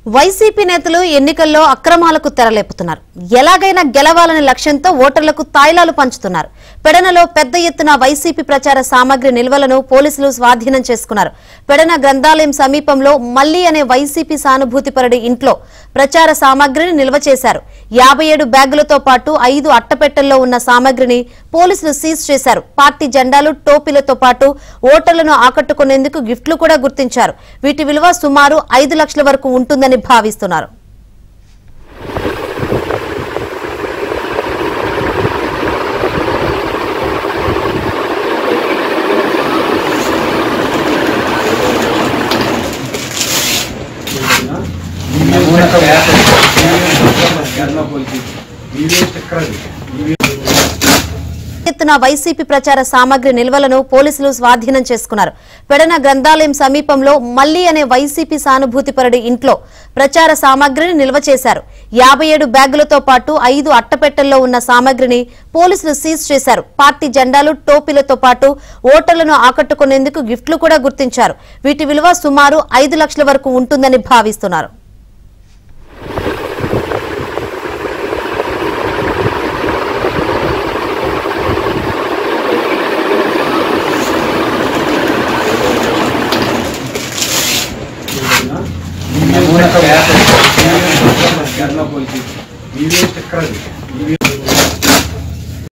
YCP నేతలు ఎన్నికల్లో అక్రమాలకు తెరలేపుతున్నారు. ఎలాగైనా గెలవాలనే లక్ష్యంతో ఓటర్లకు తాయిలాలు పంచుతున్నారు. పెడనలో పెద్ద ఎత్తున వైసీపీ ప్రచార సామగ్రి నిల్వలను పోలీసులు స్వాధీనం చేసుకున్నారు. పెడన గ్రంథాలయం సమీపంలో మల్లి అనే వైసీపీ సానుభూతిపరుడి ఇంట్లో ప్రచార సామగ్రిని నిల్వ చేశారు. 57 బ్యాగులతో పాటు 5 అట్టపెట్టెల్లో ఉన్న సామగ్రిని పోలీసులు సీజ్ చేశారు. పార్టీ జెండాలు, టోపీలతో పాటు ఓటర్లను ఆకట్టుకునేందుకు గిఫ్ట్లు కూడా గుర్తించారు. వీటి విలువ సుమారు 5 లక్షల వరకు ఉంటుందని భావిస్తున్నారు. ఎత్తున వైసీపీ ప్రచార సామగ్రి నిల్వలను పోలీసులు స్వాధీనం చేసుకున్నారు. పెడన గ్రంథాలయం సమీపంలో మల్లి అనే వైసీపీ సానుభూతిపరుడి ఇంట్లో ప్రచార సామగ్రిని నిల్వ చేశారు. 57 బ్యాగులతో పాటు 5 అట్టపెట్టెల్లో ఉన్న సామగ్రిని పోలీసులు సీజ్ చేశారు. పార్టీ జెండాలు, టోపీలతో పాటు ఓటర్లను ఆకట్టుకునేందుకు గిఫ్ట్లు కూడా గుర్తించారు. వీటి విలువ సుమారు 5 లక్షల వరకు ఉంటుందని భావిస్తున్నారు. ఎత్తున